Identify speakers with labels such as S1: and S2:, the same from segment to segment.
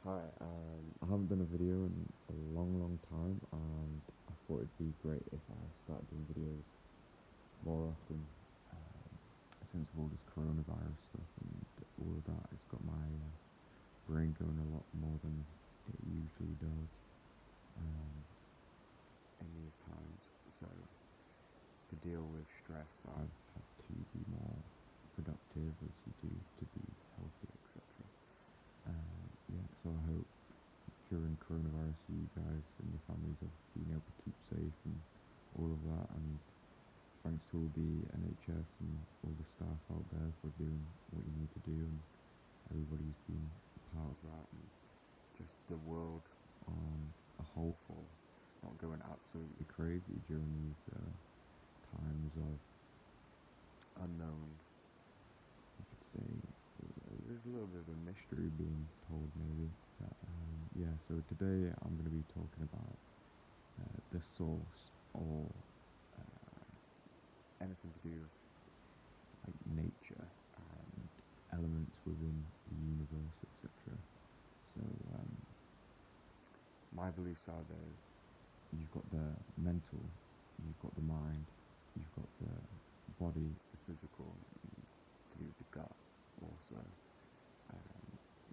S1: Hi, I haven't done a video in a long time, and I thought it'd be great if I started doing videos more often. Um, since all this coronavirus stuff and all of that, it's got my brain going a lot more than it usually does in these times. So to deal with stress, I've had to be more productive as you do to be healthy, etc. Yeah, so I hope during coronavirus you guys and your families have been able to keep safe and all of that, and thanks to all the NHS and all the staff out there for doing what you need to do, and everybody's been a part of that, and just the world on a whole for not going absolutely crazy during these times of unknown, you could say. There's a little bit of a mystery being told, maybe. But, yeah, so today I'm going to be talking about the source, or anything to do with like nature and elements within the universe, etc. So my beliefs are you've got the mental, you've got the mind, you've got the body, the physical, to do with the gut also.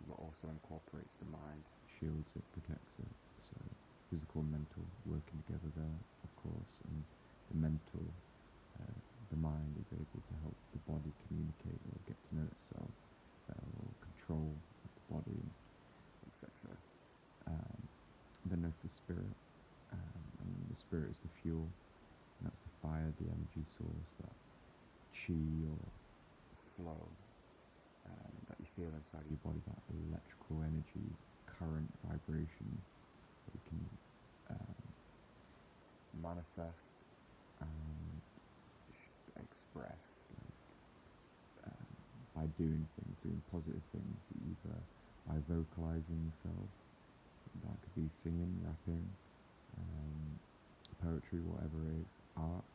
S1: What also incorporates the mind, shields it, protects it. So physical and mental working together there, of course, and the mental, the mind is able to help the body communicate or get to know itself or control the body, etc. Then there's the spirit, and the spirit is the fuel, and that's the fire, the energy source, that chi or flow that you feel inside your body, that electrical energy, current, vibration that you can manifest and express, by doing things, doing positive things, either by vocalizing yourself, that could be singing, rapping, poetry, whatever it is, art,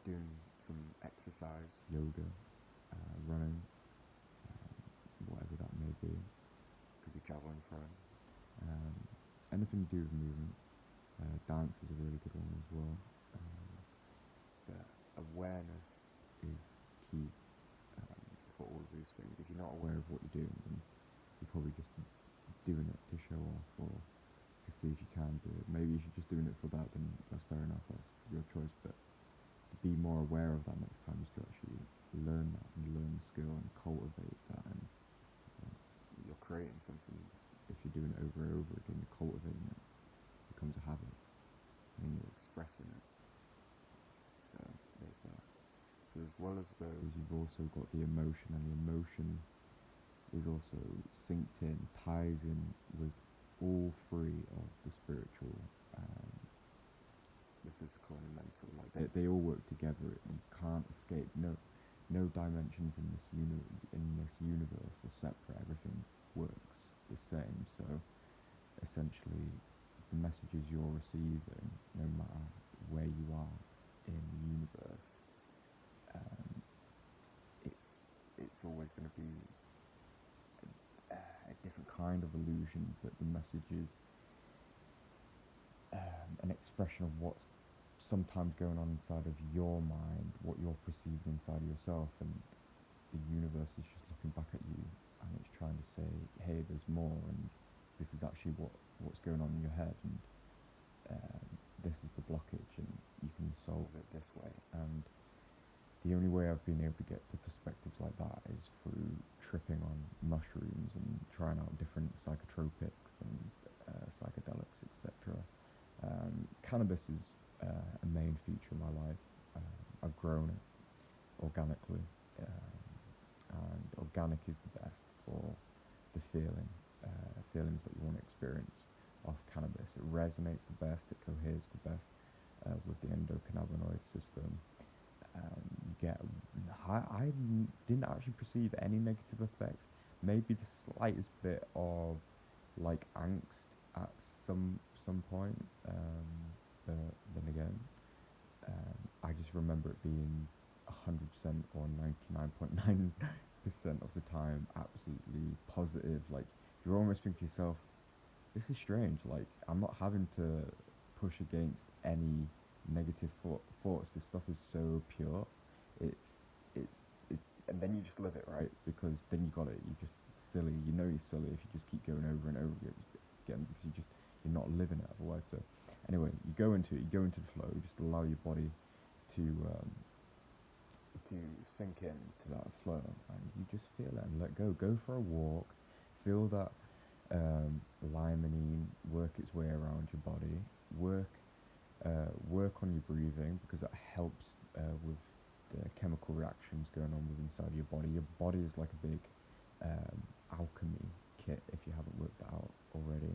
S1: doing some exercise, yoga, running, whatever that may be. Could be javelin throwing, anything to do with movement. Dance is a really good one as well. But awareness is key for all of these things. If you're not aware of what you're doing, then you're probably just doing it to show off or to see if you can do it. Maybe if you're just doing it for that, then that's fair enough, that's your choice. But to be more aware of that next time is to actually learn that and learn the skill and cultivate that, and you're creating something. If you're doing it over and over again, you're cultivating it, it becomes a habit, and you're expressing it. So there's that. So as well as those, you've also got the emotion, and the emotion is also synced in, ties in with all three of the spiritual, the physical and the mental. Like they all work together. You can't escape. No dimensions in this universe are separate. Everything works the same. So essentially, the messages you're receiving, no matter where you are in the universe, it's always going to be a different kind of illusion, but the message is an expression of what's sometimes going on inside of your mind, what you're perceiving inside of yourself, and the universe is just looking back at you, and it's trying to say, hey, there's more, and this is actually what's going on in your head, and this is the blockage, and you can solve it this way. And the only way I've been able to get to perspectives like that is through tripping on mushrooms and trying out different psychotropics and psychedelics, etc. Cannabis is a main feature of my life. I've grown it organically, and organic is the best for the feelings that you want to experience off cannabis. It resonates the best, it coheres the best with the endocannabinoid system. You get I didn't actually perceive any negative effects. Maybe the slightest bit of like angst at some point, but then again, I just remember it being 100% or 99.9% 90% of the time absolutely positive. Like you're almost thinking to yourself, this is strange. Like I'm not having to push against any negative thoughts. This stuff is so pure. It's it's and then you just live it, right? Because then you got it. You just silly. You know you're silly if you just keep going over and over again because you're not living it otherwise. So anyway, you go into it. You go into the flow. You just allow your body to um, to sink into that flow, and you just feel it and let go. Go for a walk. Feel that limonene work its way around your body. Work work on your breathing because that helps with the chemical reactions going on with inside your body. Your body is like a big alchemy kit if you haven't worked that out already.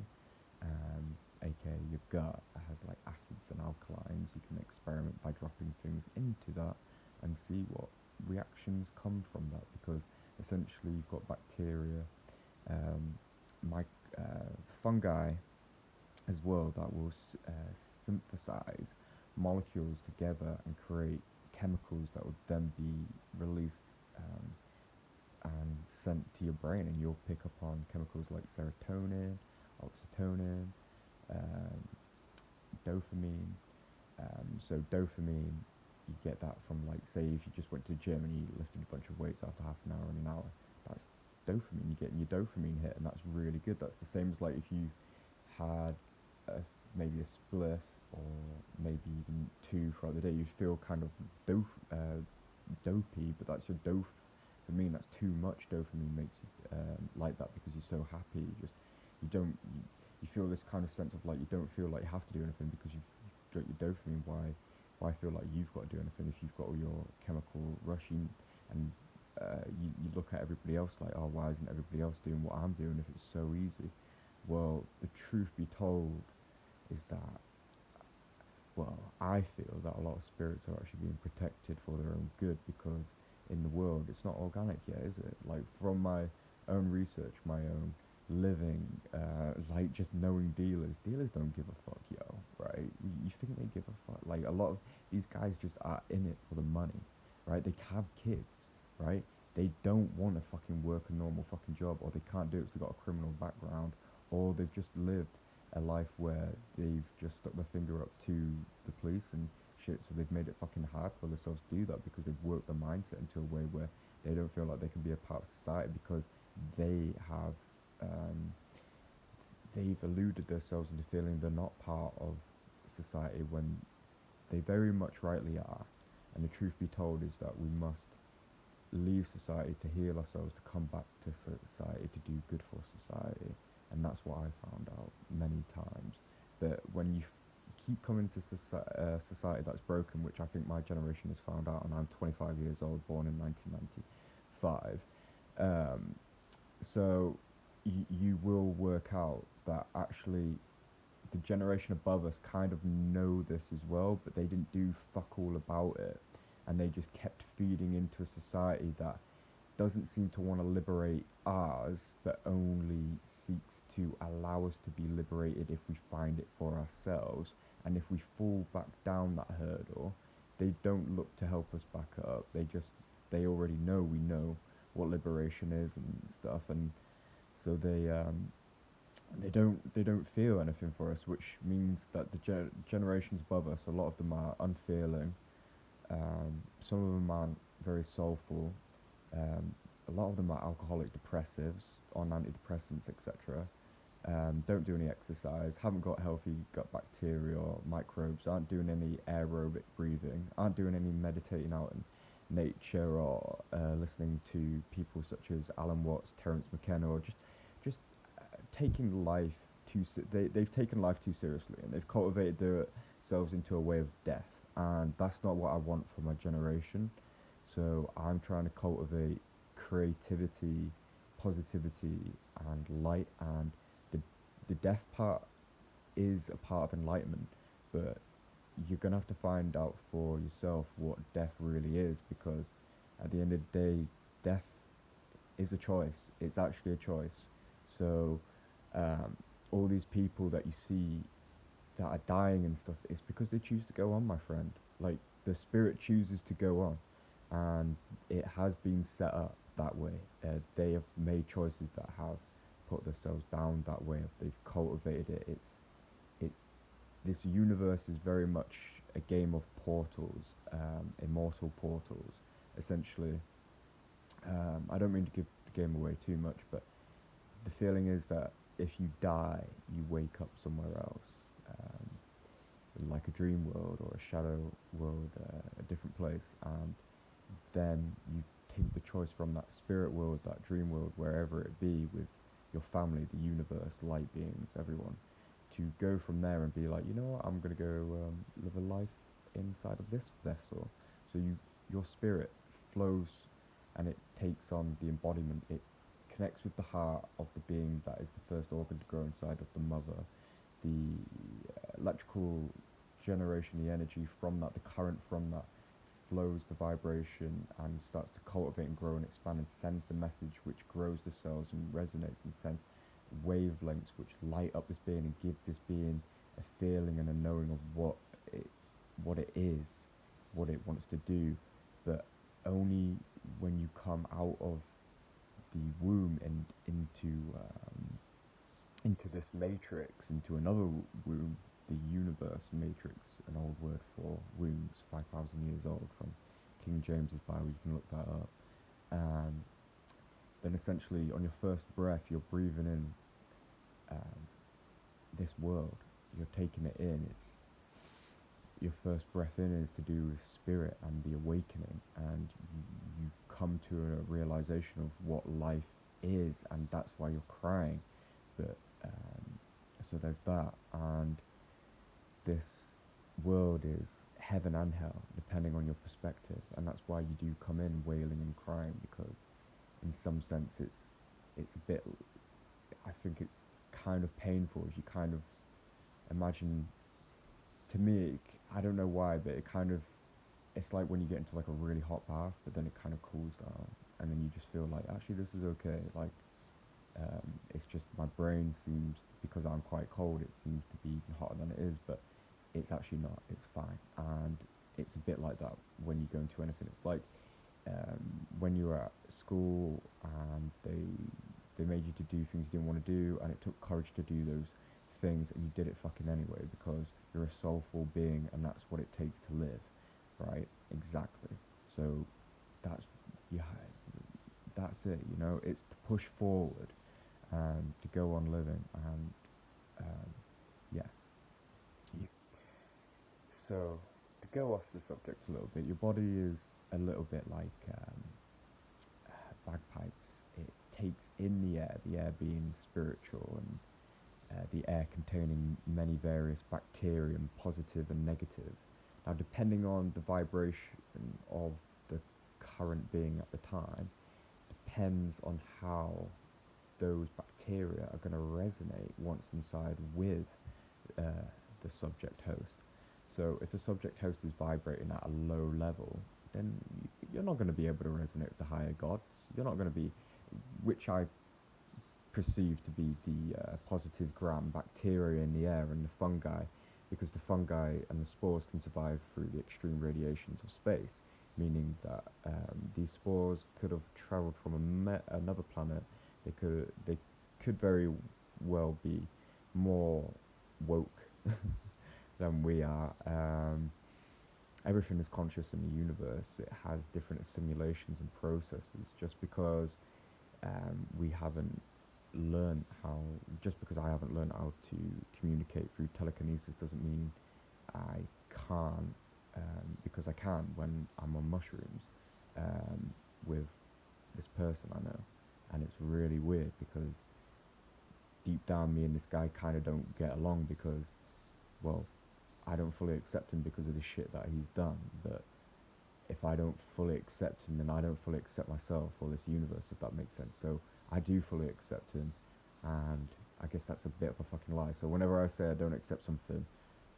S1: AKA your gut has like acids and alkalines. You can experiment by dropping things into that and see what reactions come from that because essentially you've got bacteria, um, my, fungi as well that will synthesize molecules together and create chemicals that would then be released and sent to your brain, and you'll pick up on chemicals like serotonin, oxytocin, um, dopamine. So dopamine, you get that from like say if you just went to the gym and you lifted a bunch of weights after half an hour and an hour, that's dopamine. You're getting your dopamine hit, and that's really good. That's the same as like if you had maybe a spliff or maybe even two throughout the day, you feel kind of dopey, but that's your dopamine. That's too much dopamine makes you like that because you're so happy. You don't you feel this kind of sense of like you don't feel like you have to do anything because you've got your dopamine. Why feel like you've got to do anything if you've got all your chemical rushing and you look at everybody else like, oh, why isn't everybody else doing what I'm doing if it's so easy? Well, the truth be told is that, well, I feel that a lot of spirits are actually being protected for their own good because in the world it's not organic yet, is it? Like from my own research, my own living, like just knowing dealers don't give a fuck, yo, right? You think they give a fuck? Like a lot of these guys just are in it for the money, right? They have kids, right? They don't want to fucking work a normal fucking job, or they can't do it because they've got a criminal background, or they've just lived a life where they've just stuck their finger up to the police and shit, so they've made it fucking hard for themselves to do that because they've worked their mindset into a way where they don't feel like they can be a part of society because they have they've eluded themselves into feeling they're not part of society when they very much rightly are. And the truth be told is that we must leave society to heal ourselves, to come back to society, to do good for society. And that's what I found out many times. That when you keep coming to society that's broken, which I think my generation has found out, and I'm 25 years old, born in 1995. So you will work out that actually the generation above us kind of know this as well, but they didn't do fuck all about it, and they just kept feeding into a society that doesn't seem to want to liberate ours, but only seeks to allow us to be liberated if we find it for ourselves. And if we fall back down that hurdle, they don't look to help us back up. They already know we know what liberation is and stuff, and so they don't feel anything for us, which means that the generations above us, a lot of them are unfeeling. Some of them aren't very soulful. A lot of them are alcoholic, depressives, on antidepressants, etc. Don't do any exercise, haven't got healthy gut bacteria or microbes, aren't doing any aerobic breathing, aren't doing any meditating out in nature or listening to people such as Alan Watts, Terence McKenna, or just taking life they've taken life too seriously, and they've cultivated themselves into a way of death, and that's not what I want for my generation. So I'm trying to cultivate creativity, positivity, and light, and the the death part is a part of enlightenment, but you're gonna have to find out for yourself what death really is, because at the end of the day, death is a choice. It's actually a choice. So um, all these people that you see that are dying and stuff, it's because they choose to go on, my friend. Like the spirit chooses to go on, and it has been set up. that way. They have made choices that have put themselves down that way. They've cultivated it. It's this universe is very much a game of portals, immortal portals. Essentially, I don't mean to give the game away too much, but the feeling is that if you die, you wake up somewhere else, like a dream world or a shadow world, a different place, and then you take the choice from that spirit world, that dream world, wherever it be, with your family, the universe, light beings, everyone, to go from there and be like, you know what, I'm gonna go live a life inside of this vessel. So your spirit flows, and it takes on the embodiment. It connects with the heart of the being that is the first organ to grow inside of the mother. The electrical generation, the energy from that, the current from that flows the vibration and starts to cultivate and grow and expand and sends the message, which grows the cells and resonates and sends wavelengths which light up this being and give this being a feeling and a knowing of it what it is, what it wants to do. But only when you come out of the womb and into this matrix, into another womb, the universe matrix, an old word for wombs, 5,000 years old from King James's Bible. You can look that up. And then essentially, on your first breath, you're breathing in this world. You're taking it in. It's your first breath in is to do with spirit and the awakening, and you come to a realization of what life is, and that's why you're crying. But so there's that, and this world is heaven and hell depending on your perspective, and that's why you do come in wailing and crying, because in some sense it's a bit, I think it's kind of painful if you kind of imagine, to me, I don't know why, but it's like when you get into like a really hot bath, but then it kind of cools down, and then you just feel like, actually, this is okay. Like, it's just my brain seems, because I'm quite cold, it seems to be even hotter than it is, but it's actually not. It's fine, and it's a bit like that when you go into anything. It's like when you were at school and they made you to do things you didn't want to do, and it took courage to do those things, and you did it fucking anyway because you're a soulful being, and that's what it takes to live, right? Exactly. So that's, yeah, that's it. You know, it's to push forward and to go on living, and yeah. You, so to go off the subject a little bit, your body is a little bit like bagpipes. It takes in the air being spiritual, and the air containing many various bacteria, positive and negative. Now, depending on the vibration of the current being at the time, depends on how those bacteria are going to resonate once inside with the subject host. So if the subject host is vibrating at a low level, then you're not going to be able to resonate with the higher gods. You're not going to be, which I perceive to be the positive gram bacteria in the air and the fungi, because the fungi and the spores can survive through the extreme radiations of space, meaning that these spores could have traveled from another planet. They could very well be more woke than we are. Everything is conscious in the universe. It has different simulations and processes. Just because we haven't learned how, just because I haven't learned how to communicate through telekinesis doesn't mean I can't, because I can when I'm on mushrooms with this person I know, and it's really weird because deep down me and this guy kind of don't get along because, well, I don't fully accept him because of the shit that he's done, but if I don't fully accept him, then I don't fully accept myself or this universe, if that makes sense. So I do fully accept him, and I guess that's a bit of a fucking lie. So whenever I say I don't accept something,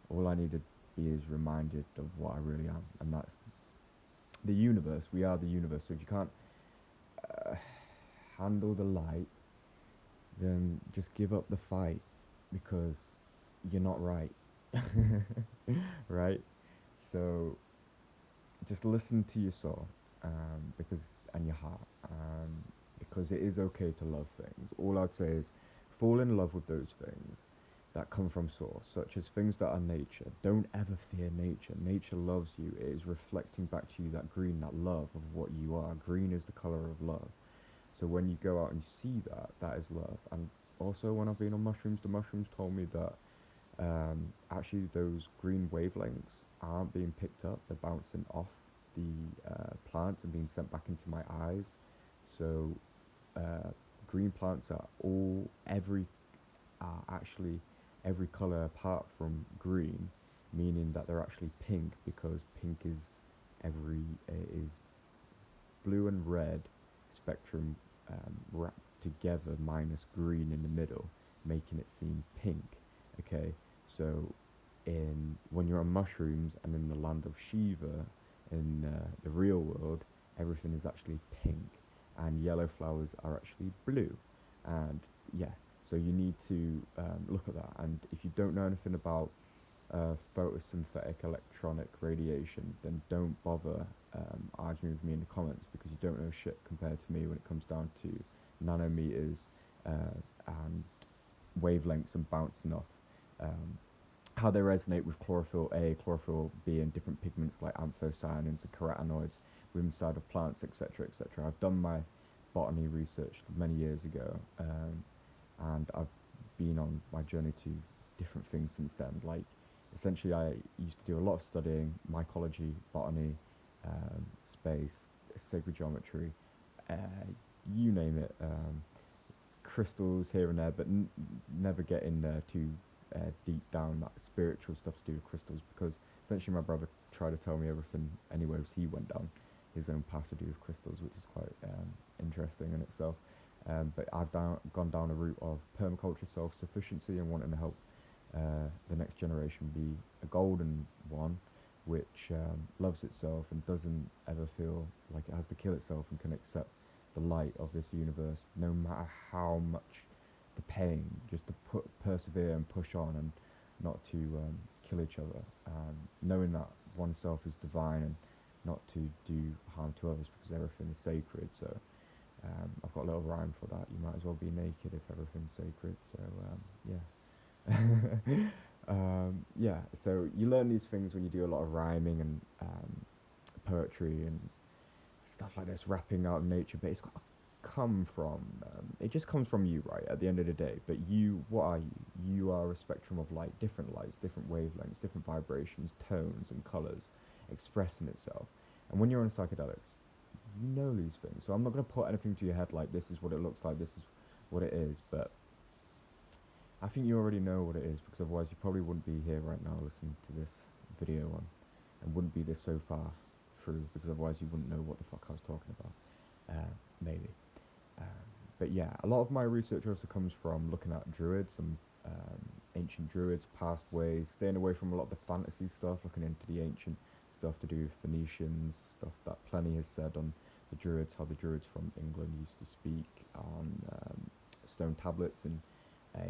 S1: all I need to be is reminded of what I really am, and that's the universe. We are the universe. So if you can't uh, handle the light, then just give up the fight, because you're not right. Right? So just listen to your soul, because and your heart, because it is okay to love things. All I'd say is fall in love with those things that come from source, such as things that are nature. Don't ever fear nature. Nature loves you. It is reflecting back to you that green, that love of what you are. Green is the color of love. So when you go out and you see that, that is love. And also when I've been on mushrooms, the mushrooms told me that actually those green wavelengths aren't being picked up. They're bouncing off the plants and being sent back into my eyes. So uh, green plants are actually every color apart from green, meaning that they're actually pink, because pink is every is blue and red spectrum wrapped together minus green in the middle, making it seem pink. Okay, so in when you're on mushrooms and in the land of Shiva, in the real world, everything is actually pink, and yellow flowers are actually blue, and yeah. So you need to look at that, and if you don't know anything about photosynthetic electronic radiation, then don't bother arguing with me in the comments, because you don't know shit compared to me when it comes down to nanometers and wavelengths and bouncing off. Um, how they resonate with chlorophyll A, chlorophyll B, and different pigments like anthocyanins and carotenoids inside of plants, etc., etc. I've done my botany research many years ago, and I've been on my journey to different things since then. Like, essentially, I used to do a lot of studying, mycology, botany, space, sacred geometry, uh, you name it, crystals here and there, but never getting too deep down that spiritual stuff to do with crystals, because essentially my brother tried to tell me everything anyways. He went down his own path to do with crystals, which is quite interesting in itself. But I've gone down a route of permaculture, self-sufficiency, and wanting to help the next generation be a golden one, which loves itself and doesn't ever feel like it has to kill itself, and can accept the light of this universe, no matter how much the pain, just to persevere and push on, and not to kill each other, knowing that oneself is divine, and not to do harm to others, because everything is sacred. So I've got a little rhyme for that. You might as well be naked if everything's sacred. So yeah. Yeah, so you learn these things when you do a lot of rhyming and poetry and stuff like this, rapping out of nature, but it's got to come from, it just comes from you, right, at the end of the day. But you, what are you? You are a spectrum of light, different lights, different wavelengths, different vibrations, tones and colors expressing itself. And when you're on psychedelics, you know these things. So I'm not going to put anything to your head like this is what it looks like, this is what it is, but I think you already know what it is, because otherwise you probably wouldn't be here right now listening to this video on, and wouldn't be this so far through, because otherwise you wouldn't know what the fuck I was talking about. Maybe. But yeah, a lot of my research also comes from looking at druids and ancient druids, past ways, staying away from a lot of the fantasy stuff, looking into the ancient stuff to do with Phoenicians, stuff that Pliny has said on the druids, how the druids from England used to speak on stone tablets in a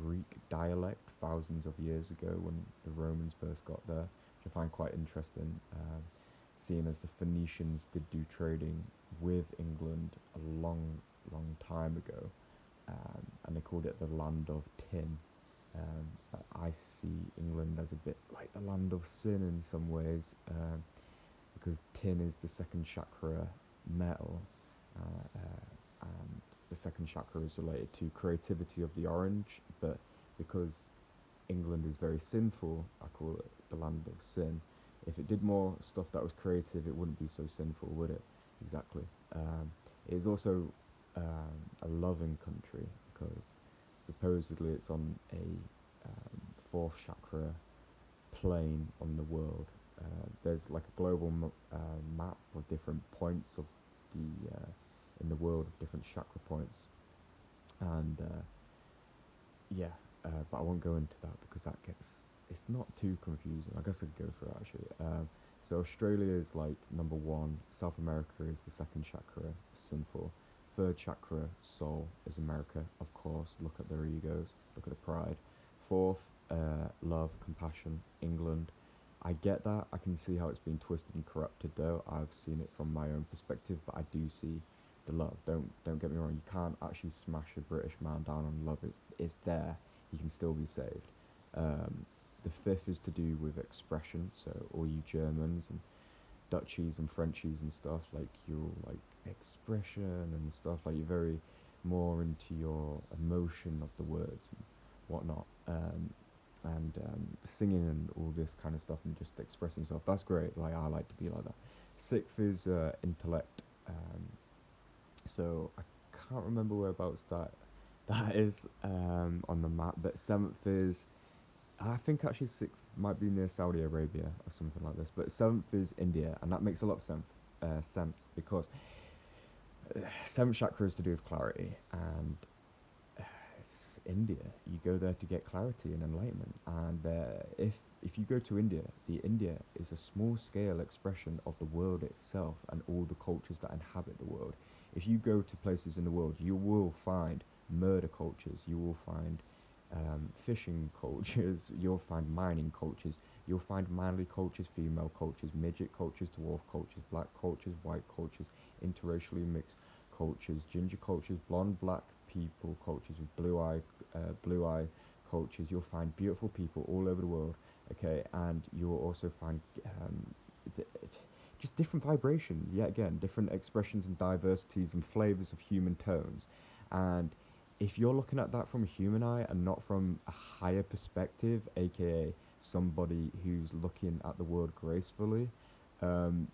S1: Greek dialect thousands of years ago when the Romans first got there, which I find quite interesting, seeing as the Phoenicians did do trading with England a long, long time ago, and they called it the land of tin. I see England as a bit like the land of sin in some ways, because tin is the second chakra metal, and the second chakra is related to creativity of the orange, but because England is very sinful, I call it the land of sin. If it did more stuff that was creative, it wouldn't be so sinful, would it? Exactly. It is also a loving country, because supposedly it's on a fourth chakra plane on the world. There's like a global map of different points of the in the world, of different chakra points, and yeah, but I won't go into that, because that gets, it's not too confusing. I guess I could go through it actually. So Australia is like number one. South America is the second chakra, sinful. Third chakra, soul, is America, of course. Look at their egos, look at the pride. Fourth, love, compassion, England. I get that. I can see how it's been twisted and corrupted though. I've seen it from my own perspective, but I do see the love. Don't get me wrong. You can't actually smash a British man down on love. It's there. He can still be saved. Um, the fifth is to do with expression. So all you Germans and Dutchies and Frenchies and stuff, like you're like expression and stuff, like you're very more into your emotion of the words and whatnot, and singing and all this kind of stuff and just expressing yourself. That's great. Like I like to be like that. Sixth is intellect. So I can't remember whereabouts that is on the map, but seventh is I think actually sixth might be near Saudi Arabia or something like this, but seventh is India, and that makes a lot of sense because seventh chakra is to do with clarity, and it's India. You go there to get clarity and enlightenment, and if you go to India, the India is a small scale expression of the world itself and all the cultures that inhabit the world. If you go to places in the world, you will find murder cultures, you will find fishing cultures, you'll find mining cultures, you'll find manly cultures, female cultures, midget cultures, dwarf cultures, black cultures, white cultures, interracially mixed cultures, ginger cultures, blonde, black people cultures with blue eye cultures. You'll find beautiful people all over the world, okay, and you'll also find th- just different vibrations. Yet again, different expressions and diversities and flavors of human tones, and if you're looking at that from a human eye and not from a higher perspective, aka somebody who's looking at the world gracefully, um,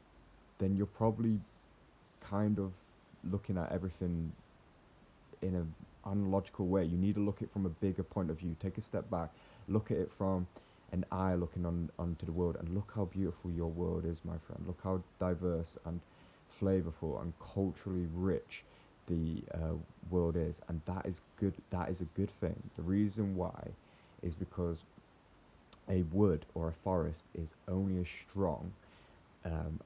S1: then you're probably kind of looking at everything in an unlogical way. You need to look at it from a bigger point of view. Take a step back, look at it from an eye looking onto the world, and look how beautiful your world is, my friend. Look how diverse and flavorful and culturally rich the world is, and that is good. That is a good thing. The reason why is because a wood or a forest is only as strong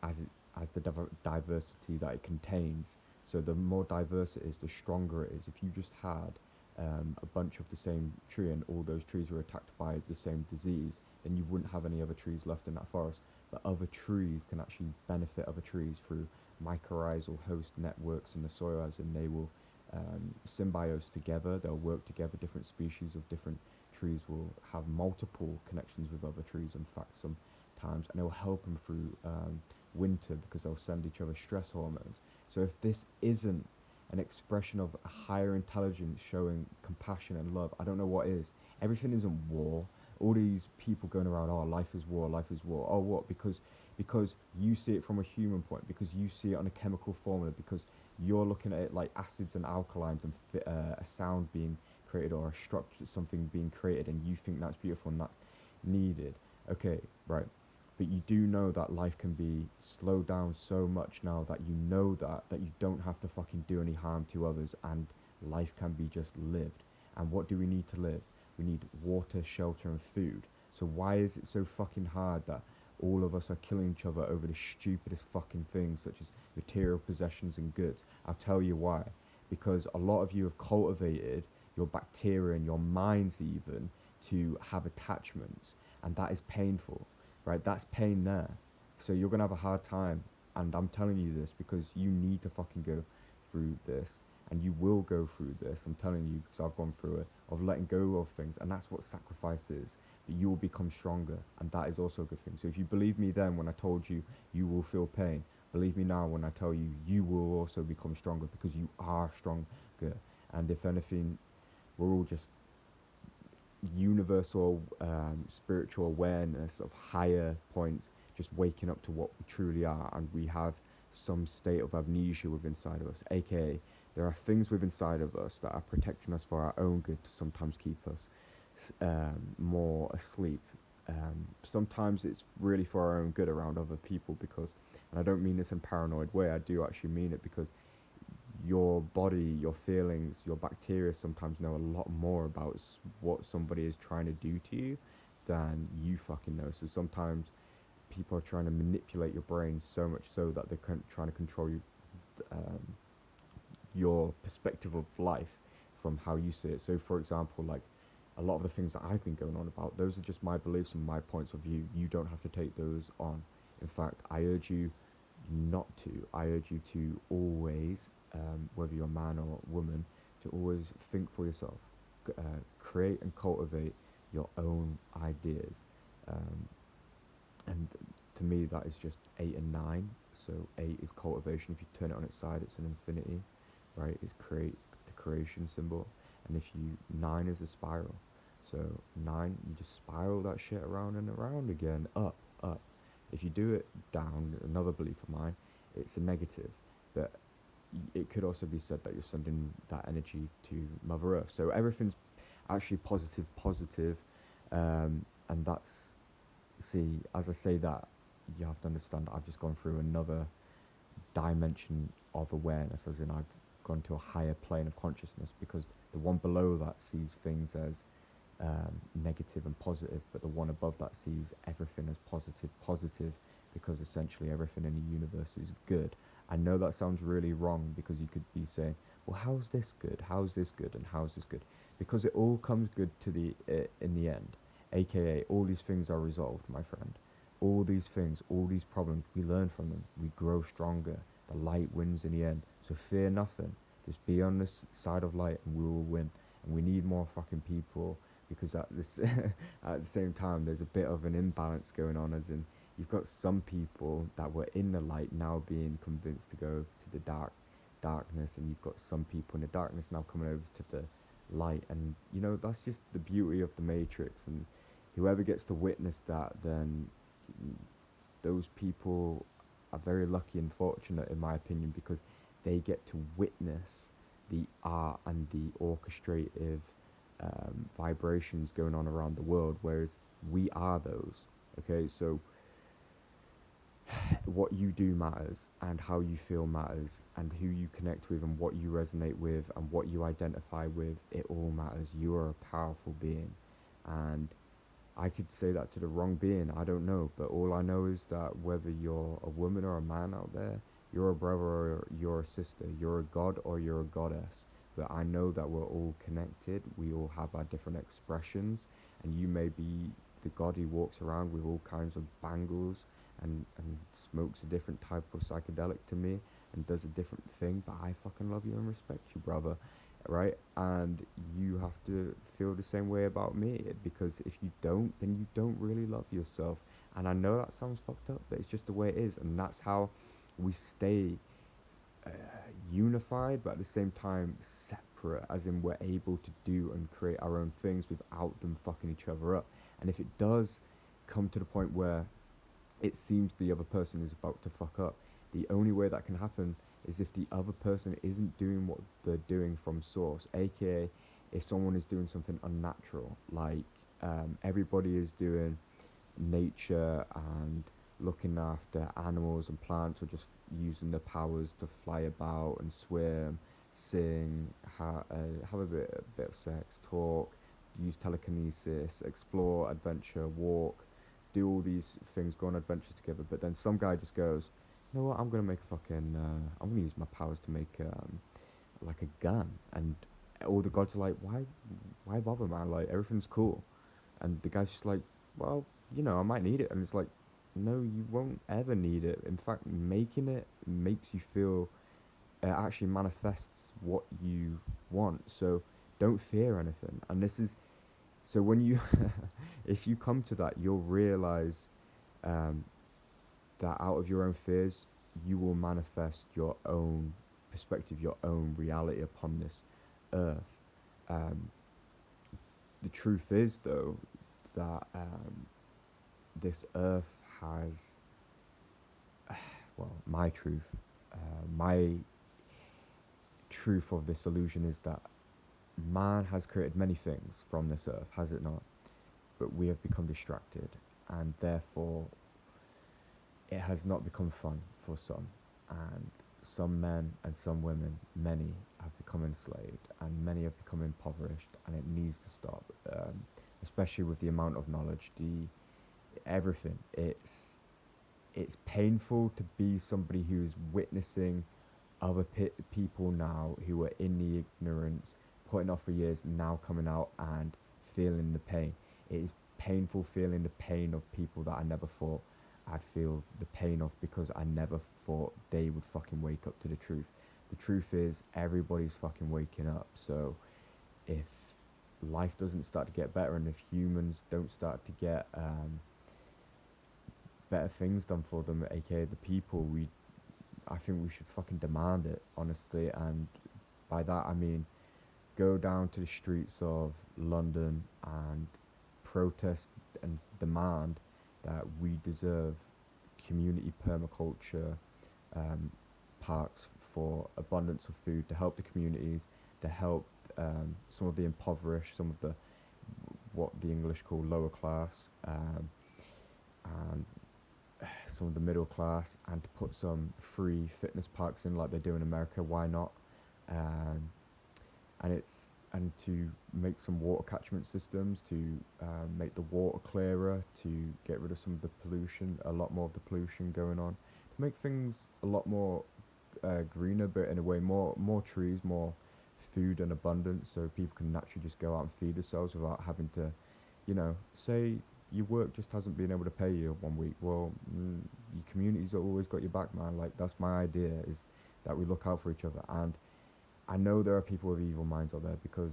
S1: as the diversity that it contains. So the more diverse it is, the stronger it is. If you just had a bunch of the same tree and all those trees were attacked by the same disease, then you wouldn't have any other trees left in that forest. But other trees can actually benefit other trees through mycorrhizal host networks in the soil, as in they will symbiose together. They'll work together. Different species of different trees will have multiple connections with other trees. In fact, sometimes, and it will help them through winter because they'll send each other stress hormones. So if this isn't an expression of a higher intelligence showing compassion and love, I don't know what is. Everything isn't war. All these people going around, oh, life is war, life is war. Oh, what? Because you see it from a human point, because you see it on a chemical formula, because you're looking at it like acids and alkalines and a sound being created or a structure, something being created, and you think that's beautiful and that's needed. Okay, right. But you do know that life can be slowed down so much now that you know that you don't have to fucking do any harm to others, and life can be just lived. And what do we need to live? We need water, shelter, and food. So why is it so fucking hard that all of us are killing each other over the stupidest fucking things such as material possessions and goods? I'll tell you why. Because a lot of you have cultivated your bacteria and your minds even to have attachments, and that is painful, right? That's pain there. So you're gonna have a hard time, and I'm telling you this because you need to fucking go through this, and you will go through this. I'm telling you because I've gone through it, of letting go of things, and that's what sacrifice is. But you will become stronger, and that is also a good thing. So if you believe me then when I told you you will feel pain, believe me now when I tell you you will also become stronger, because you are stronger. And if anything, we're all just universal spiritual awareness of higher points, just waking up to what we truly are, and we have some state of amnesia within inside of us, aka there are things within inside of us that are protecting us for our own good to sometimes keep us more asleep. Sometimes it's really for our own good around other people, because, and I don't mean this in a paranoid way, I do actually mean it, because your body, your feelings, your bacteria sometimes know a lot more about what somebody is trying to do to you than you fucking know. So sometimes people are trying to manipulate your brain so much so that they're trying to control you, um, your perspective of life from how you see it. So for example, like a lot of the things that I've been going on about, those are just my beliefs and my points of view. You don't have to take those on. In fact, I urge you not to. I urge you to always, whether you're a man or woman, to always think for yourself. Create and cultivate your own ideas. Um, and to me, that is just 8 and 9. So 8 is cultivation. If you turn it on its side, it's an infinity, right? It's create, the creation symbol. And if you 9 is a spiral. So 9, you just spiral that shit around and around again, up, up. If you do it down, another belief of mine, it's a negative. But it could also be said that you're sending that energy to Mother Earth. So everything's actually positive, positive, and that's, see, as I say that, you have to understand I've just gone through another dimension of awareness, as in I've gone to a higher plane of consciousness, because the one below that sees things as negative and positive, but the one above that sees everything as positive, positive, because essentially everything in the universe is good. I know that sounds really wrong, because you could be saying, well, how's this good? How's this good? And how's this good? Because it all comes good to the in the end, aka all these things are resolved, my friend. All these things, all these problems, we learn from them. We grow stronger. The light wins in the end. So fear nothing. Just be on this side of light and we will win. And we need more fucking people, because at this at the same time there's a bit of an imbalance going on, as in you've got some people that were in the light now being convinced to go to the darkness, and you've got some people in the darkness now coming over to the light. And that's just the beauty of the matrix, and whoever gets to witness that, then those people are very lucky and fortunate, in my opinion, because they get to witness the art and the orchestrative vibrations going on around the world, whereas we are those. Okay, so what you do matters, and how you feel matters, and who you connect with, and what you resonate with, and what you identify with, it all matters. You are a powerful being, and I could say that to the wrong being, I don't know, but all I know is that whether you're a woman or a man out there, you're a brother or you're a sister, you're a god or you're a goddess, but I know that we're all connected, we all have our different expressions, and you may be the god who walks around with all kinds of bangles and smokes a different type of psychedelic to me and does a different thing, but I fucking love you and respect you, brother, right? And you have to feel the same way about me, because if you don't, then you don't really love yourself. And I know that sounds fucked up, but it's just the way it is, and that's how we stay uh, unified, but at the same time separate, as in we're able to do and create our own things without them fucking each other up. And if it does come to the point where it seems the other person is about to fuck up, the only way that can happen is if the other person isn't doing what they're doing from source, aka if someone is doing something unnatural, like everybody is doing nature and looking after animals and plants, or just using their powers to fly about and swim, sing, have a bit of sex, talk, use telekinesis, explore, adventure, walk, do all these things, go on adventures together. But then some guy just goes, you know what? I'm gonna make a fucking. I'm gonna use my powers to make like a gun. And all the gods are like, why bother, man? Like everything's cool. And the guy's just like, well, I might need it. And it's like, no, you won't ever need it. In fact, making it makes you feel, it actually manifests what you want. So don't fear anything. And this is, so when you, if you come to that, you'll realize um, that out of your own fears, you will manifest your own perspective, your own reality upon this earth. Um, the truth is, though, that this earth has, well, my truth of this illusion is that man has created many things from this earth, has it not? But we have become distracted, and therefore it has not become fun for some. And some men and some women, many have become enslaved, and many have become impoverished, and it needs to stop. Especially with the amount of knowledge, the everything. It's painful to be somebody who is witnessing other people now who are in the ignorance, putting off for years, now coming out and feeling the pain. It is painful feeling the pain of people that I never thought I'd feel the pain of, because I never thought they would fucking wake up to the truth. The truth is everybody's fucking waking up. So if life doesn't start to get better, and if humans don't start to get better things done for them, aka the people, I think we should fucking demand it, honestly. And by that I mean go down to the streets of London and protest and demand that we deserve community permaculture um, parks for abundance of food to help the communities, to help some of the impoverished, some of the what the English call lower class, and some of the middle class, and to put some free fitness parks in like they do in America. Why not? Um, and it's and to make some water catchment systems, to make the water clearer, to get rid of some of the pollution, a lot more of the pollution going on, to make things a lot more greener, but in a way more trees, more food and abundance, so people can naturally just go out and feed themselves without having to, say your work just hasn't been able to pay you 1 week. Well, your community's always got your back, man. Like that's my idea, is that we look out for each other. And I know there are people with evil minds out there, because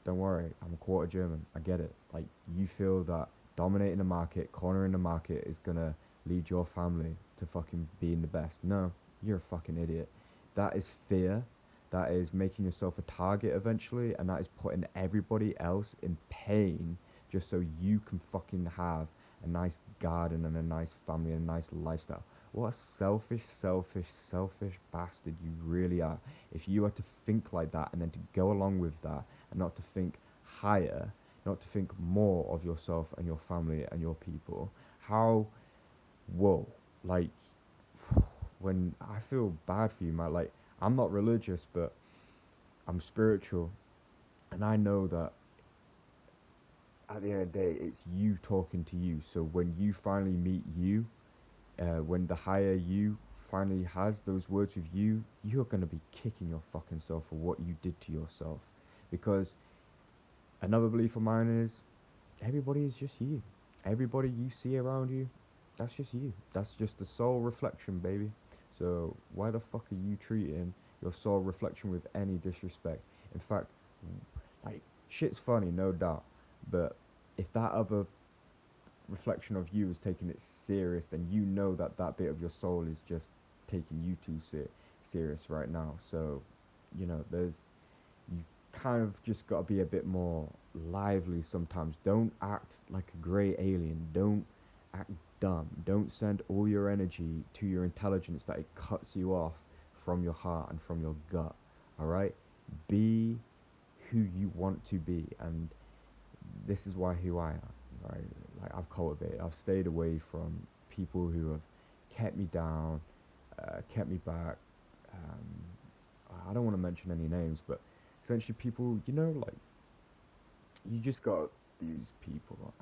S1: don't worry, I'm a quarter German. I get it. Like you feel that dominating the market, cornering the market is gonna lead your family to fucking being the best. No, you're a fucking idiot. That is fear. That is making yourself a target eventually, and that is putting everybody else in pain just so you can fucking have a nice garden and a nice family and a nice lifestyle. What a selfish, selfish, selfish bastard you really are. If you are to think like that and then to go along with that and not to think higher, not to think more of yourself and your family and your people, how, whoa, like, when I feel bad for you, man, like, I'm not religious, but I'm spiritual, and I know that at the end of the day, it's you talking to you. So when you finally meet you, when the higher you finally has those words with you, you're going to be kicking your fucking self for what you did to yourself. Because another belief of mine is everybody is just you. Everybody you see around you, that's just you. That's just the soul reflection, baby. So why the fuck are you treating your soul reflection with any disrespect? In fact, like, shit's funny, no doubt. But if that other reflection of you is taking it serious, then you know that that bit of your soul is just taking you too serious right now. So, there's you kind of just got to be a bit more lively sometimes. Don't act like a grey alien. Don't act dumb. Don't send all your energy to your intelligence that it cuts you off from your heart and from your gut. All right? Be who you want to be, and this is who I am, right? Like I've stayed away from people who have kept me down, kept me back. I don't want to mention any names, but essentially people, like, you just got these people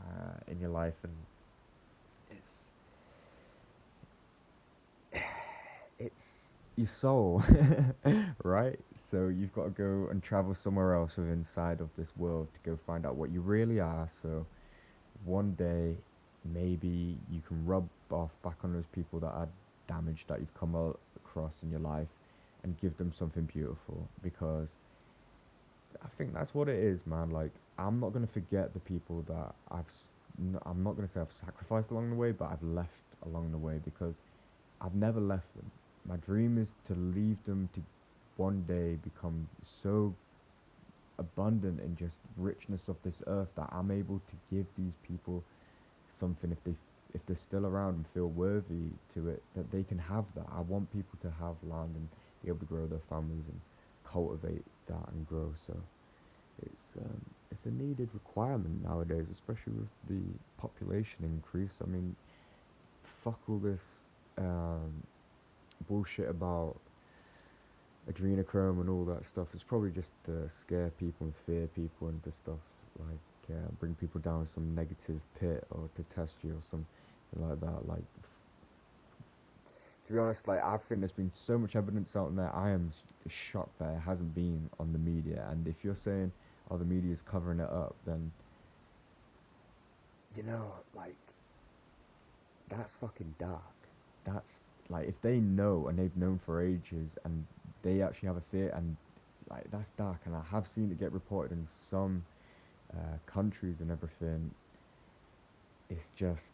S1: in your life, and it's it's your soul, right? So you've got to go and travel somewhere else within inside of this world to go find out what you really are. So one day, maybe you can rub off back on those people that are damaged that you've come across in your life, and give them something beautiful, because I think that's what it is, man. Like, I'm not gonna forget the people that I'm not gonna say I've sacrificed along the way, but I've left along the way, because I've never left them. My dream is to leave them to one day become so abundant in just richness of this earth that I'm able to give these people something, if they're still around and feel worthy to it, that they can have that. I want people to have land and be able to grow their families and cultivate that and grow. So it's a needed requirement nowadays, especially with the population increase. I mean, fuck all this bullshit about adrenochrome and all that stuff. It's probably just to scare people and fear people and to stuff, like bring people down some negative pit, or to test you or something like that. Like, to be honest, like, I think there's been so much evidence out there. I am shocked that it hasn't been on the media. And if you're saying, oh, the media's covering it up, then
S2: like, that's fucking dark.
S1: That's like, if they know and they've known for ages and they actually have a fear, and like, that's dark. And I have seen it get reported in some countries and everything. It's just,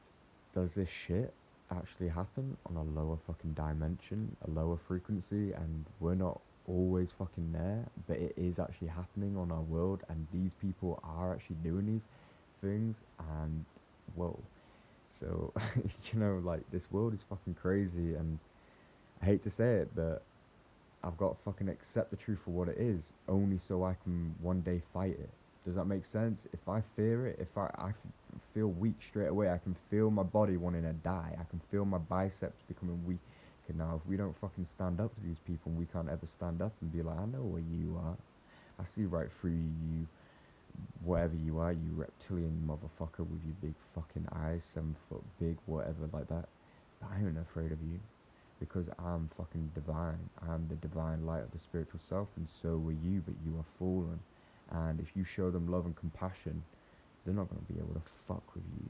S1: does this shit actually happen on a lower fucking dimension, a lower frequency, and we're not always fucking there, but it is actually happening on our world, and these people are actually doing these things, and whoa. So, like, this world is fucking crazy, and I hate to say it, but I've got to fucking accept the truth for what it is, only so I can one day fight it. Does that make sense? If I fear it, if feel weak straight away, I can feel my body wanting to die. I can feel my biceps becoming weak. Okay, now if we don't fucking stand up to these people, and we can't ever stand up and be like, I know where you are. I see right through you, whatever you are, you reptilian motherfucker with your big fucking eyes, 7 foot big, whatever like that. I ain't afraid of you because I'm fucking divine. I'm the divine light of the spiritual self, and so were you, but you are fallen. And if you show them love and compassion, they're not gonna be able to fuck with you.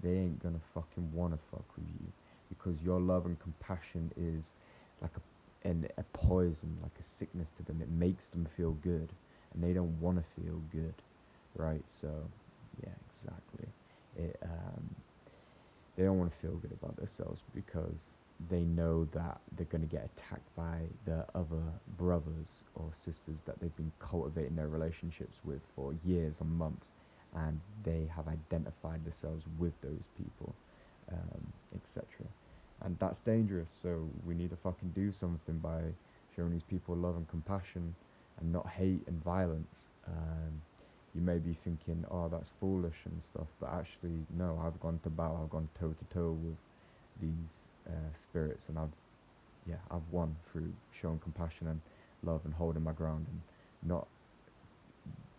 S1: They ain't gonna fucking wanna fuck with you because your love and compassion is like a poison, like a sickness to them. It makes them feel good, and they don't wanna feel good, right? So, yeah, exactly. It they don't want to feel good about themselves because they know that they're going to get attacked by the other brothers or sisters that they've been cultivating their relationships with for years and months, and they have identified themselves with those people, etc. And that's dangerous, so we need to fucking do something by showing these people love and compassion and not hate and violence. You may be thinking, oh, that's foolish and stuff, but actually, no, I've gone toe to toe with these spirits, and I've won through showing compassion and love and holding my ground and not,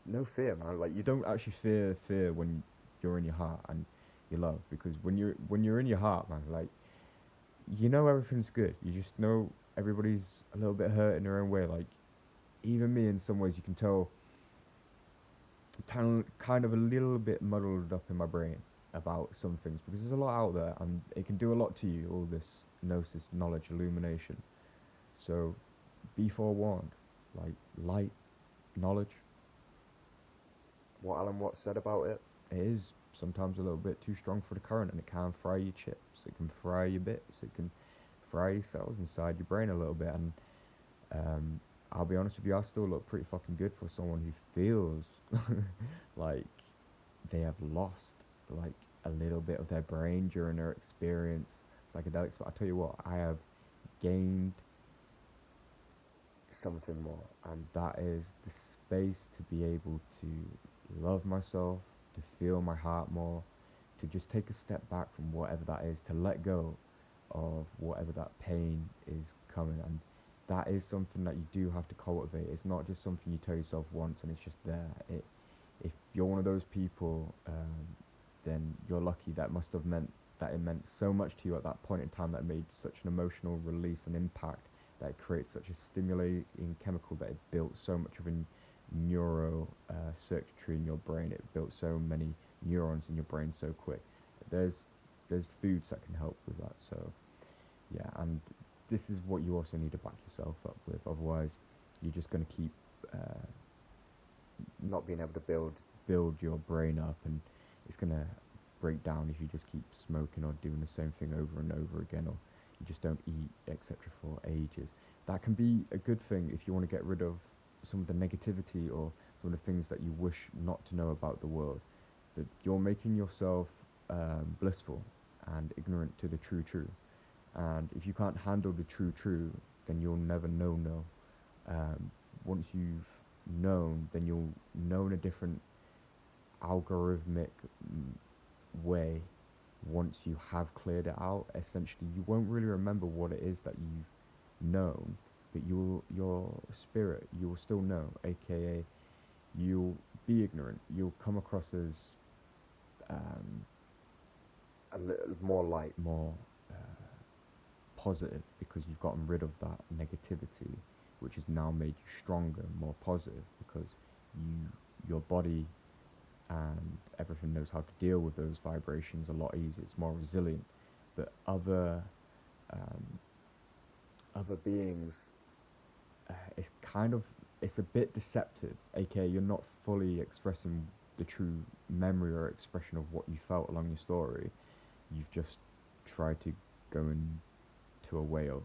S1: no fear, man. Like, you don't actually fear when you're in your heart and you love, because when you're in your heart, man, like, everything's good. You just know everybody's a little bit hurt in their own way. Like, even me, in some ways, you can tell kind of a little bit muddled up in my brain about some things because there's a lot out there and it can do a lot to you, all this gnosis, knowledge, illumination. So be forewarned. Like, light, knowledge,
S2: What Alan Watts said about it.
S1: it is sometimes a little bit too strong for the current, and it can fry your chips, it can fry your bits, it can fry your cells inside your brain a little bit. And um, I'll be honest with you, I still look pretty fucking good for someone who feels like they have lost like a little bit of their brain during their experience psychedelics. But I tell you what, I have gained
S2: Something more.
S1: and that is the space to be able to love myself, to feel my heart more, to just take a step back from whatever that is, to let go of whatever that pain is coming. And that is something that you do have to cultivate. It's not just something you tell yourself once and it's just there. If you're one of those people, then you're lucky. That must have meant that it meant so much to you at that point in time, that it made such an emotional release and impact, that it creates such a stimulating chemical that it built so much of a neuro circuitry in your brain. It built so many neurons in your brain so quick. There's foods that can help with that. So yeah, and this is what you also need to back yourself up with. Otherwise, you're just going to keep uh,
S2: Not being able to build.
S1: build your brain up, and it's going to break down if you just keep smoking or doing the same thing over and over again, or you just don't eat, etc., for ages. That can be a good thing if you want to get rid of some of the negativity or some of the things that you wish not to know about the world. That you're making yourself blissful and ignorant to the true true. And if you can't handle the true true, then you'll never know no. Once you've known, then you'll know in a different algorithmic way. Once you have cleared it out, essentially you won't really remember what it is that you've known, but your spirit, you will still know, aka you'll be ignorant. You'll come across as um,
S2: A little more light.
S1: more positive because you've gotten rid of that negativity, which has now made you stronger, more positive, because your body and everything knows how to deal with those vibrations a lot easier. It's more resilient. But um, other beings, it's kind of, it's a bit deceptive. AKA, you're not fully expressing the true memory or expression of what you felt along your story. You've just tried to go into a way of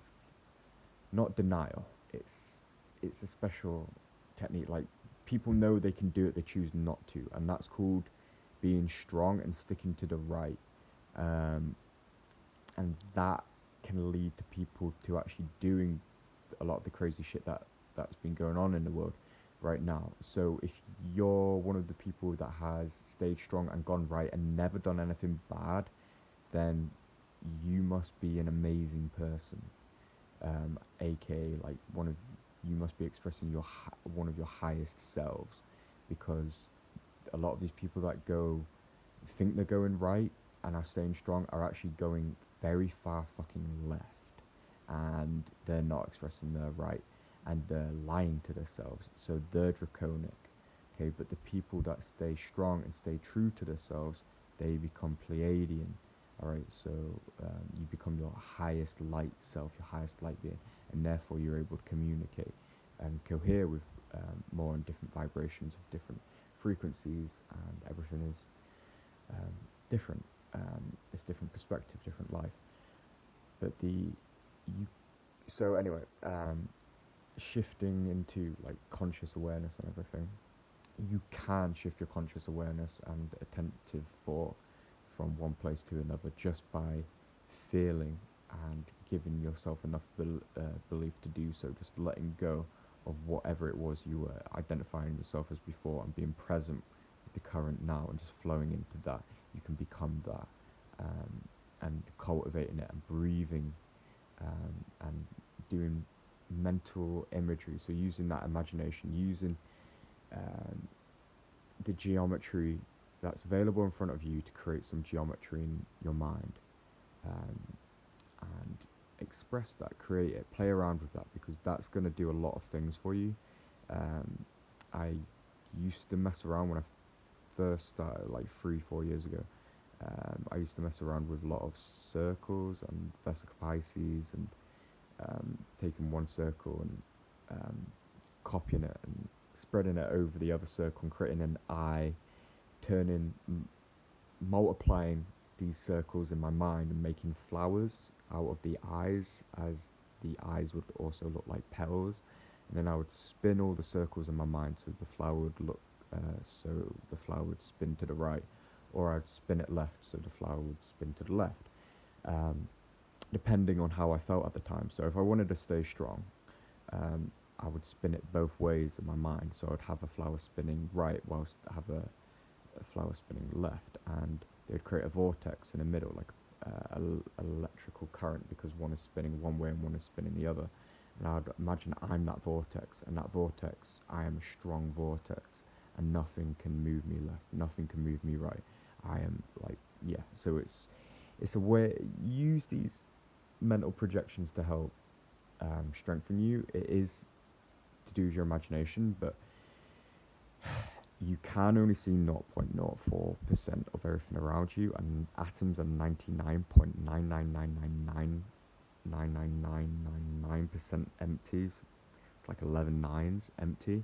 S1: not denial. It's a special technique. Like, people know they can do it, they choose not to, and that's called being strong and sticking to the right. Um, and that can lead to people to actually doing a lot of the crazy shit that's been going on in the world right now. So if you're one of the people that has stayed strong and gone right and never done anything bad, then you must be an amazing person. AKA, like, you must be expressing one of your highest selves, because a lot of these people that think they're going right and are staying strong are actually going very far fucking left, and they're not expressing their right, and they're lying to themselves, so they're draconic. Okay, but the people that stay strong and stay true to themselves, they become Pleiadian. All right, so you become your highest light self, your highest light being, and therefore you're able to communicate and cohere with more on different vibrations of different frequencies, and everything is um, different. It's different perspective, different life. But you so anyway, shifting into like conscious awareness and everything, you can shift your conscious awareness and attentive for from one place to another just by feeling and giving yourself enough belief to do so, just letting go of whatever it was you were identifying yourself as before, and being present with the current now and just flowing into that. You can become that, and cultivating it and breathing, and doing mental imagery. So using that imagination, using um, the geometry that's available in front of you to create some geometry in your mind, um, and express that, create it, play around with that, because that's going to do a lot of things for you. I used to mess around when I first started, like 3-4 years ago. I used to mess around with a lot of circles and vesica Pisces, and taking one circle and copying it and spreading it over the other circle and creating an eye, turning, multiplying these circles in my mind and making flowers out of the eyes, as the eyes would also look like petals. And then I would spin all the circles in my mind so the flower would look, so the flower would spin to the right, or I'd spin it left so the flower would spin to the left, um, depending on how I felt at the time. So if I wanted to stay strong, I would spin it both ways in my mind. So I'd have a flower spinning right whilst I have a flower spinning left, and they would create a vortex in the middle, like an electrical current, because one is spinning one way and one is spinning the other. And I'd imagine I'm that vortex, and that vortex, I am a strong vortex, and nothing can move me left, nothing can move me right. I am like, yeah. So it's a way, use these mental projections to help strengthen you. It is to do with your imagination, but you can only see 0.04% of everything around you, and atoms are 99.999999999% empty. It's like 11 nines empty.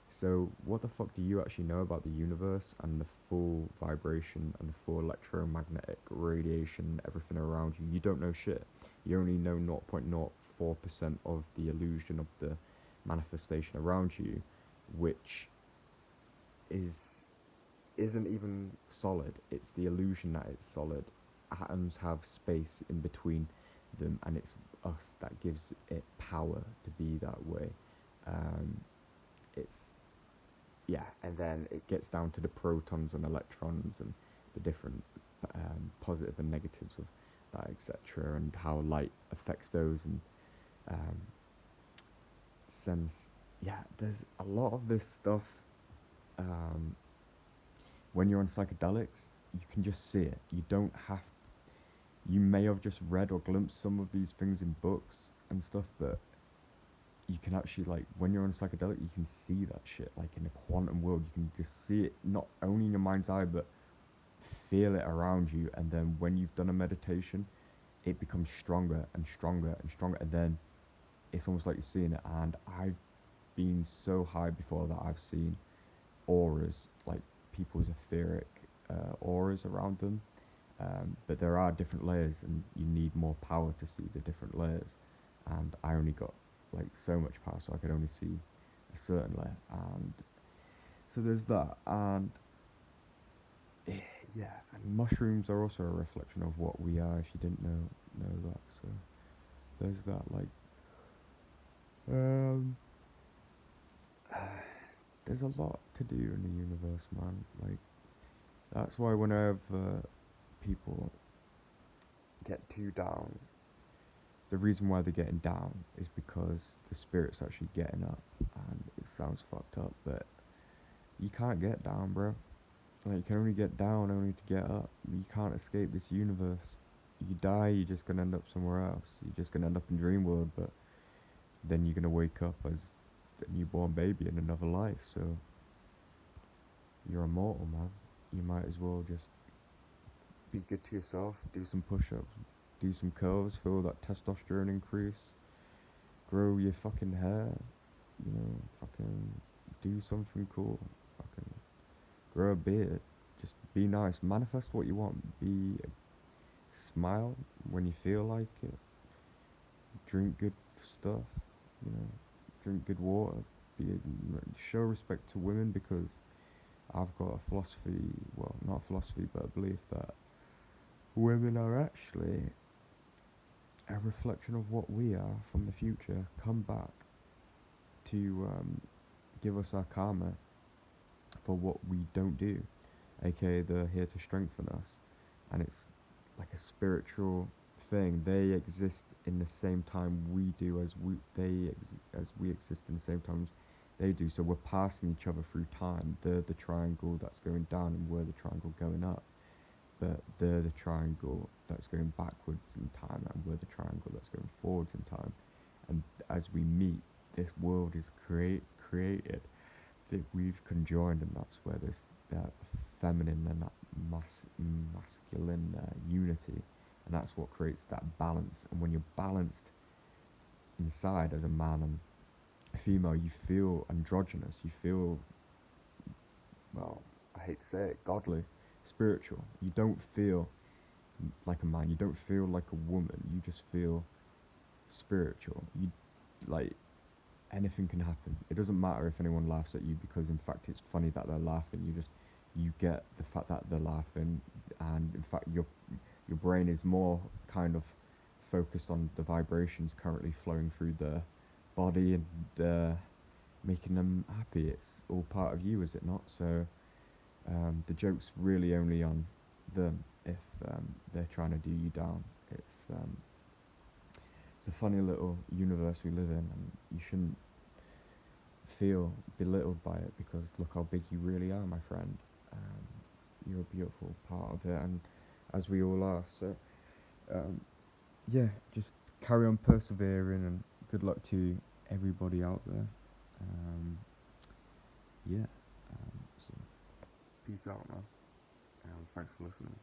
S1: So what the fuck do you actually know about the universe and the full vibration and the full electromagnetic radiation, everything around you? You don't know shit. You only know 0.04% of the illusion of the manifestation around you, which is isn't even solid. It's the illusion that it's solid. Atoms have space in between them, and it's us that gives it power to be that way. It's Yeah, and then it gets down to the protons and electrons and the different positive and negatives of that, etc., and how light affects those, and um, sense. Yeah, there's a lot of this stuff. Um, when you're on psychedelics, you can just see it. You don't have. You may have just read or glimpsed some of these things in books and stuff, but you can actually, like, when you're on psychedelic, you can see that shit, like in the quantum world. You can just see it not only in your mind's eye, but feel it around you. And then when you've done a meditation, it becomes stronger and stronger and stronger. And then it's almost like you're seeing it. And I've been so high before that I've seen auras, like people's etheric auras around them. But there are different layers, and you need more power to see the different layers. And I only got like so much power, so I could only see a certain layer. And so there's that. And yeah, and mushrooms are also a reflection of what we are. If you didn't know that, so there's that. Like, um, there's a lot to do in the universe, man. Like, that's why whenever people get too down, the reason why they're getting down is because the spirit's actually getting up. And it sounds fucked up, but you can't get down, bro. Like, you can only get down only to get up. You can't escape this universe. You die, you're just gonna end up somewhere else. You're just gonna end up in dream world, but then you're gonna wake up as a newborn baby in another life. So you're immortal, man. You might as well just
S2: Be good to yourself.
S1: do some push-ups, do some curls, feel that testosterone increase, grow your fucking hair, fucking do something cool, fucking grow a beard, just be nice, manifest what you want, smile when you feel like it, drink good stuff, you know, drink good water, show respect to women, because I've got a philosophy, well, not a philosophy, but a belief that women are actually a reflection of what we are from the future, come back to give us our karma for what we don't do, aka they're here to strengthen us. And it's like a spiritual thing. They exist in the same time we do, as we exist in the same time as they do. So we're passing each other through time. They're the triangle that's going down, and we're the triangle going up. But they're the triangle that's going backwards in time, and we're the triangle that's going forwards in time. And as we meet, this world is created, that we've conjoined, and that's where there's that feminine and that masculine unity, and that's what creates that balance. And when you're balanced inside as a man and a female, you feel androgynous, you feel, well, I hate to say it, godly, spiritual. You don't feel like a man, you don't feel like a woman, you just feel spiritual. You, like, anything can happen. It doesn't matter if anyone laughs at you, because in fact it's funny that they're laughing. You get the fact that they're laughing, and in fact your brain is more kind of focused on the vibrations currently flowing through the body, and making them happy. It's all part of you, is it not? So the joke's really only on them if they're trying to do you down. It's a funny little universe we live in, and you shouldn't feel belittled by it, because look how big you really are, my friend. You're a beautiful part of it, and as we all are. So yeah, just carry on persevering, and good luck to everybody out there. Yeah. So
S2: Peace out, man. Thanks for listening.